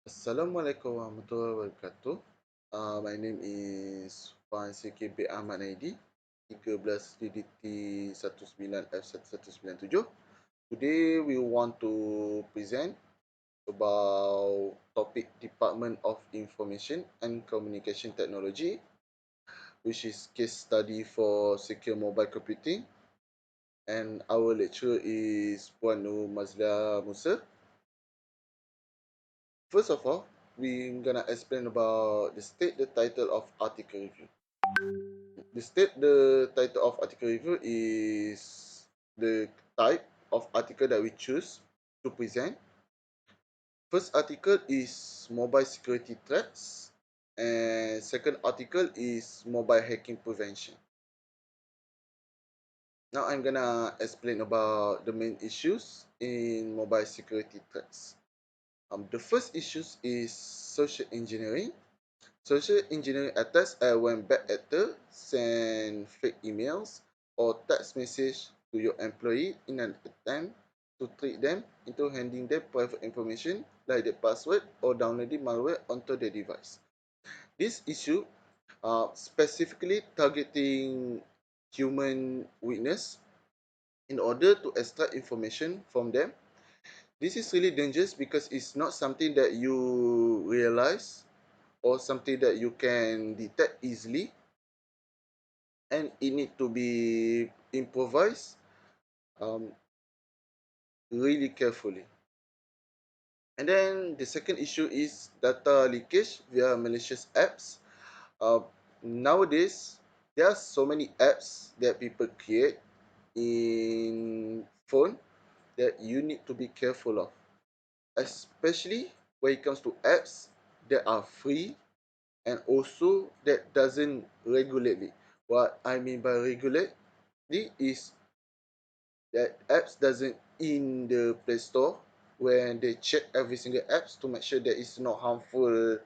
Assalamualaikum warahmatullahi wabarakatuh. My name is FARHAN CKB AHMAD NAIDI 13 DDT 19F1197. Today we want to present about topic Department of Information and Communication Technology, which is case study for secure mobile computing, and our lecturer is Puan MAZLIA MUSA. First of all, we're gonna explain about the title of article review. The title of article review is the type of article that we choose to present. First article is mobile security threats, and second article is mobile hacking prevention. Now I'm gonna explain about the main issues in mobile security threats. The first issues is social engineering. Social engineering attacks are when bad actors send fake emails or text message to your employee in an attempt to trick them into handing them private information like their password or downloading malware onto their device. This issue specifically targeting human weakness in order to extract information from them. This is really dangerous because it's not something that you realize or something that you can detect easily, and it need to be improvised really carefully. And then the second issue is data leakage via malicious apps. Uh, Nowadays, there are so many apps that people create in phone that you need to be careful of, especially when it comes to apps that are free and also that doesn't regularly. What I mean by regularly is that apps doesn't in the Play Store when they check every single apps to make sure there is no harmful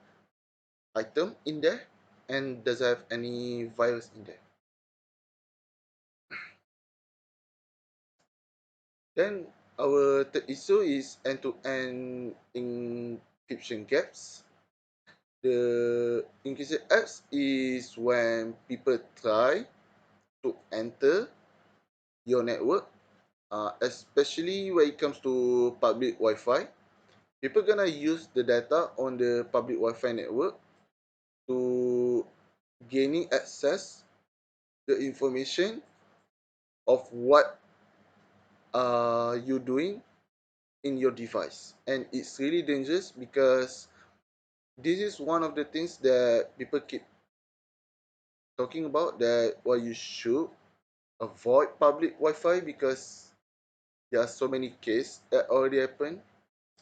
item in there and doesn't have any virus in there. Then our third issue is end-to-end encryption gaps. The encryption apps is when people try to enter your network, especially when it comes to public Wi-Fi. People gonna use the data on the public Wi-Fi network to gaining access the information of what are you doing in your device, and it's really dangerous because this is one of the things that people keep talking about, that why you should avoid public Wi-Fi because there are so many cases that already happened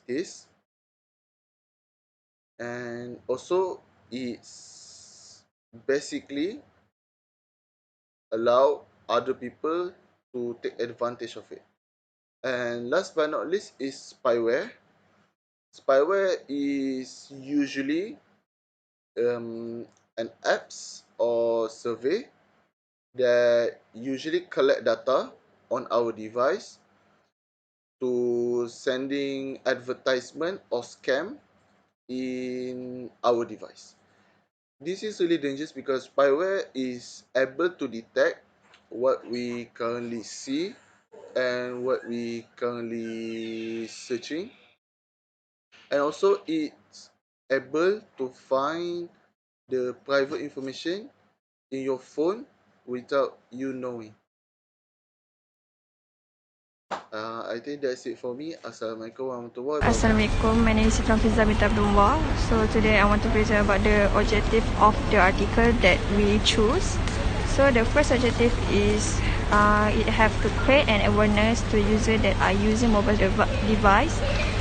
this, and also it's basically allow other people to take advantage of it. And last but not least is spyware. Spyware is usually an apps or survey that usually collect data on our device to sending advertisement or scam in our device. This is really dangerous because spyware is able to detect what we currently see and what we currently searching, and also it's able to find the private information in your phone without you knowing. I think that's it for me. Assalamualaikum warahmatullahi wabarakatuh. Assalamualaikum, my name is NURHAFIZA BINTI ABDULLAH. So today I want to present about the objective of the article that we choose. So the first objective is it have to create an awareness to user that are using mobile device,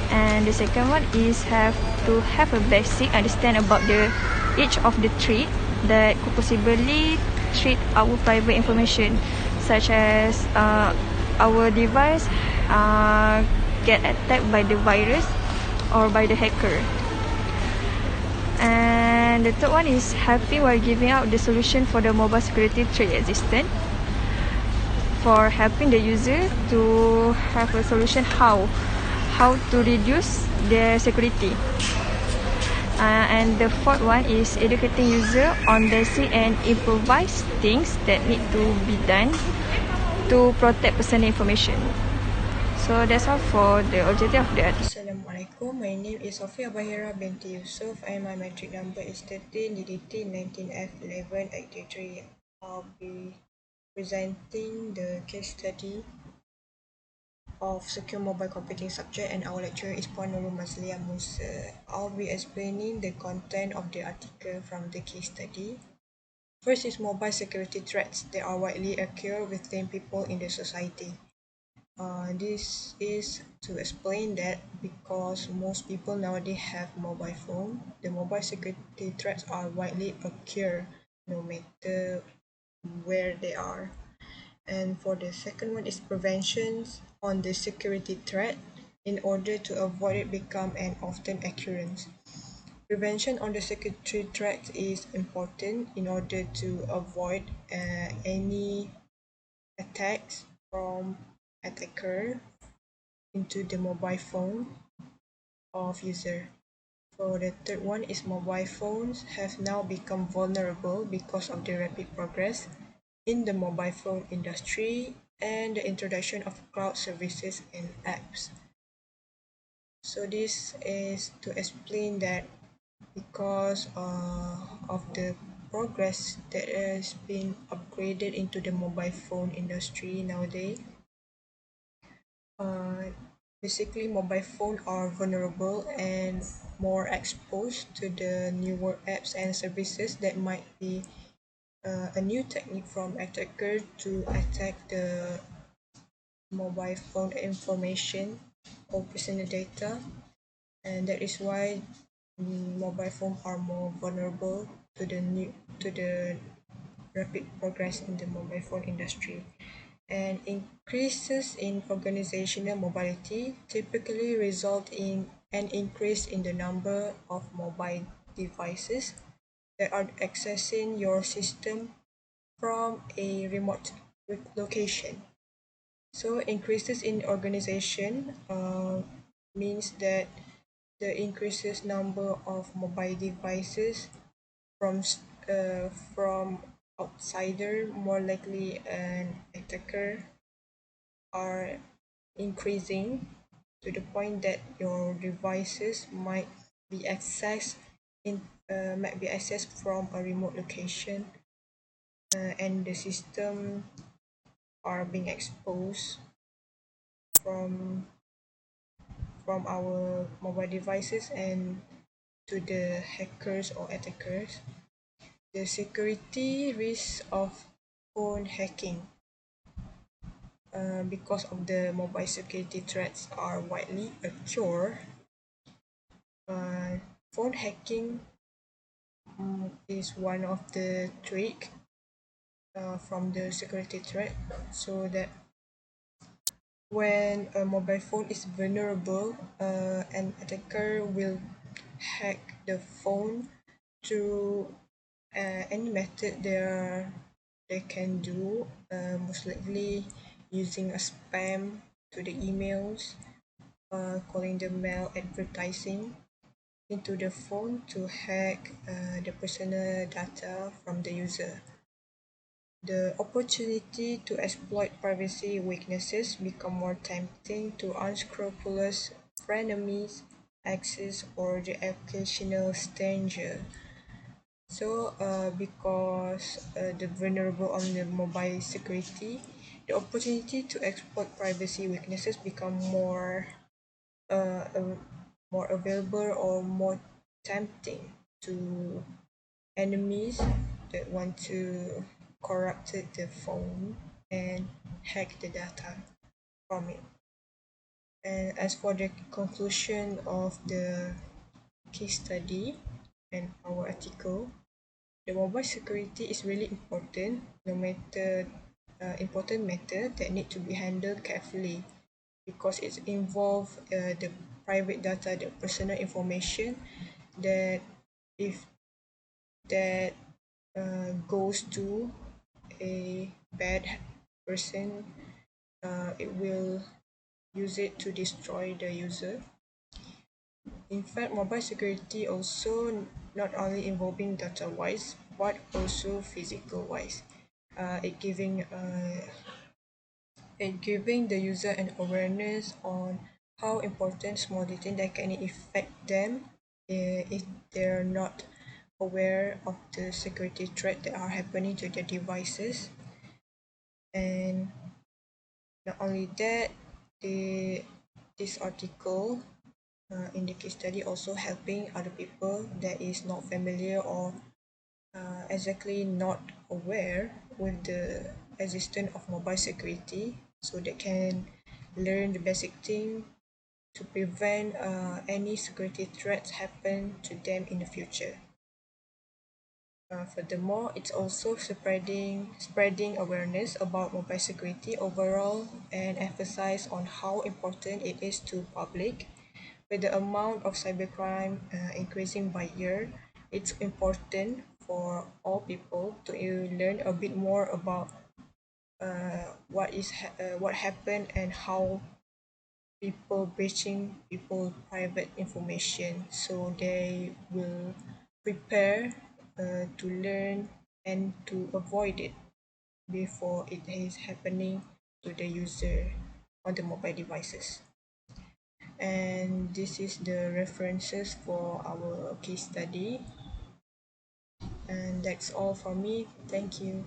and the second one is have to have a basic understand about the each of the threat that could possibly treat our private information, such as our device get attacked by the virus or by the hacker. And the third one is helping while giving out the solution for the mobile security threat existent, for helping the user to have a solution how to reduce their security. And the fourth one is educating user on basic and improvised things that need to be done to protect personal information. So that's all for the objective of the article. Assalamualaikum, my name is Sofia BAHIRAH binti YUSOF and my metric number is 13 DDT 19F11 83. I'll be presenting the case study of secure mobile computing subject and our lecturer is PUAN MAZLIA MUSA. I'll be explaining the content of the article from the case study. First is mobile security threats that are widely occur within people in the society. This is to explain that because most people nowadays have mobile phone, the mobile security threats are widely occur no matter where they are. And for the second one is preventions on the security threat in order to avoid it become an often occurrence. Prevention on the security threat is important in order to avoid any attacks from attacker into the mobile phone of user. For the third one is mobile phones have now become vulnerable because of the rapid progress in the mobile phone industry and the introduction of cloud services and apps. So this is to explain that because of the progress that has been upgraded into the mobile phone industry nowadays, basically mobile phones are vulnerable and more exposed to the newer apps and services that might be a new technique from attacker to attack the mobile phone information or personal data, and that is why mobile phones are more vulnerable to the rapid progress in the mobile phone industry. And increases in organizational mobility typically result in an increase in the number of mobile devices that are accessing your system from a remote location. So increases in organization means that the increases number of mobile devices from from outsider, more likely an attacker, are increasing to the point that your devices might be accessed from a remote location, and the system are being exposed from our mobile devices and to the hackers or attackers. The security risks of phone hacking because of the mobile security threats are widely occur. Phone hacking is one of the trick from the security threat, so that when a mobile phone is vulnerable, an attacker will hack the phone through any method they can do, most likely using a spam to the emails, calling the mail advertising into the phone to hack the personal data from the user. The opportunity to exploit privacy weaknesses become more tempting to unscrupulous frenemies, access, or the occasional stranger. So, because the vulnerable on the mobile security, the opportunity to exploit privacy weaknesses become more available or more tempting to enemies that want to corrupt the phone and hack the data from it. And as for the conclusion of the case study and our article, the mobile security is really important, no matter important matter that need to be handled carefully because it involve the private data, the personal information that if that goes to a bad person, it will use it to destroy the user. In fact, mobile security also not only involving data-wise, but also physical-wise. It giving the user an awareness on how important small detail that can affect them if they're not aware of the security threat that are happening to their devices. And not only that, this article in the case study also helping other people that is not familiar or exactly not aware with the existence of mobile security, so they can learn the basic thing to prevent any security threats happen to them in the future. Furthermore, it's also spreading awareness about mobile security overall and emphasize on how important it is to public. With the amount of cybercrime increasing by year, it's important for all people to learn a bit more about what happened and how people breaching people private information, so they will prepare to learn and to avoid it before it is happening to the user on the mobile devices. And this is the references for our case study, and that's all from me. Thank you.